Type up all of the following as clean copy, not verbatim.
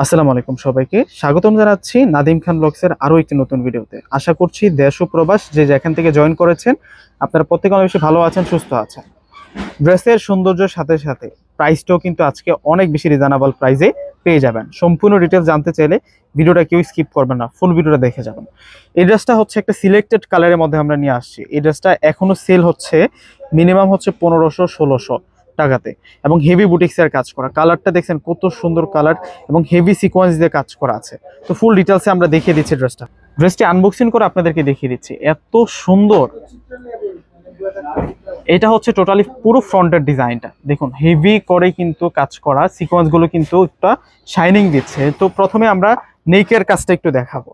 আসসালামু আলাইকুম সবাইকে স্বাগতম জানাচ্ছি নাদিম খান ব্লগসের আরো একটি নতুন ভিডিওতে। আশা করছি দেশ ও প্রবাস যে যেখান থেকে জয়েন করেছেন আপনারা প্রত্যেকে অনেক বেশি ভালো আছেন, সুস্থ আছেন। ড্রেসের সৌন্দর্যের সাথে সাথে প্রাইসটাও কিন্তু আজকে অনেক বেশি রিজনেবল প্রাইসে পেয়ে যাবেন। সম্পূর্ণ ডিটেলস জানতে চাইলে ভিডিওটা কেউ স্কিপ করবেন না, ফুল ভিডিওটা দেখে যাবেন। এই ড্রেসটা হচ্ছে একটা সিলেক্টেড কালারের মধ্যে আমরা নিয়ে আসছি। এই ড্রেসটা এখনো সেল হচ্ছে, মিনিমাম হচ্ছে 1500-1600 টাকাতে, এবং হেভি বুটিক্সের কাজ করা। কালারটা দেখছেন কত সুন্দর কালার, এবং হেভি সিকোয়েন্স দিয়ে কাজ করা আছে। তো ফুল ডিটেলসে আমরা দেখিয়ে দিচ্ছি ড্রেসটি আনবক্সিং করে আপনাদেরকে দেখিয়ে দিচ্ছি। এত সুন্দর, এটা হচ্ছে টোটালি পুরো ফ্রন্টের ডিজাইনটা দেখুন, হেভি করে কিন্তু কাজ করা, সিকোয়েন্স গুলো কিন্তু একটা শাইনিং দিচ্ছে। তো প্রথমে আমরা নেকের কাজটা একটু দেখাবো।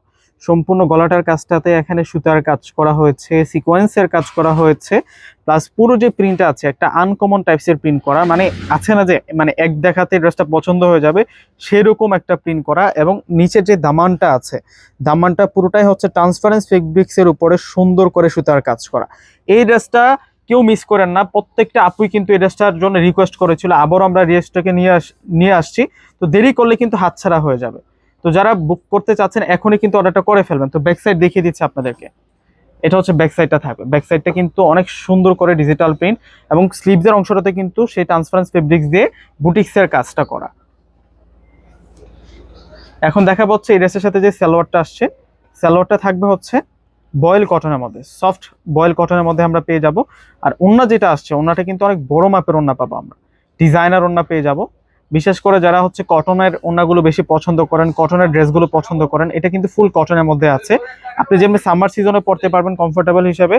সম্পূর্ণ গলাটার কাজটাতে এখানে সুতার কাজ করা হয়েছে, সিকোয়েন্সের কাজ করা হয়েছে, প্লাস পুরো যে প্রিন্টটা আছে একটা আনকমন টাইপসের প্রিন্ট করা, মানে আছে না যে মানে এক দেখাতে ড্রেসটা পছন্দ হয়ে যাবে সেরকম একটা প্রিন্ট করা। এবং নিচের যে দামানটা আছে, দামানটা পুরোটাই হচ্ছে ট্রান্সপারেন্ট ফেব্রিক্সের উপরে সুন্দর করে সুতার কাজ করা। এই ড্রেসটা কেউ মিস করেন না, প্রত্যেকটা আপুই কিন্তু এই ড্রেসটার জন্য রিকোয়েস্ট করেছিল, আবারও আমরা রিকোয়েস্টটাকে নিয়ে আসছি। তো দেরি করলে কিন্তু হাতছাড়া হয়ে যাবে। তো যারা বুক করতে চাচ্ছেন এখনই কিন্তু অর্ডারটা করে ফেলবেন। তো ব্যাক সাইড দেখিয়ে দিচ্ছি আপনাদেরকে, এটা হচ্ছে ব্যাক সাইডটা থাকবে। ব্যাক সাইডটা কিন্তু অনেক সুন্দর করে ডিজিটাল প্রিন্ট, এবং স্লিভসের অংশটাতে কিন্তু সেই ট্রান্সপারেন্ট ফেব্রিক্স দিয়ে বুটিক্সের কাজটা করা। এখন দেখা পাচ্ছে এই ড্রেসের সাথে যে সালোয়ারটা আসছে, সালোয়ারটা থাকবে হচ্ছে বয়েল কটনের মধ্যে, সফট বয়েল কটনের মধ্যে আমরা পেয়ে যাব। আর ওন্না যেটা আসছে, ওন্নাটা কিন্তু অনেক বড় মাপের ওন্না পাবো আমরা, ডিজাইনার ওন্না পেয়ে যাব। বিশেষ করে যারা হচ্ছে কটনের ওন্নাগুলো বেশি পছন্দ করেন, কটনের ড্রেসগুলো পছন্দ করেন, এটা কিন্তু ফুল কটনের মধ্যে আছে। আপনি যেমনি সামার সিজনে পড়তে পারবেন কমফোর্টেবল হিসেবে,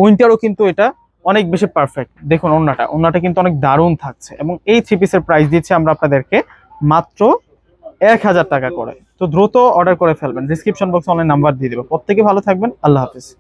উইন্টারও কিন্তু এটা অনেক বেশি পারফেক্ট। দেখুন ওন্নাটা কিন্তু অনেক দারুণ থাকছে, এবং এই থ্রি পিসের প্রাইস দিচ্ছি আমরা আপনাদেরকে মাত্র 1000 টাকা করে। তো দ্রুত অর্ডার করে ফেলবেন, ডিসক্রিপশন বক্সে অনলাইন নাম্বার দিয়ে দেবো। প্রত্যেকে ভালো থাকবেন, আল্লাহ হাফিজ।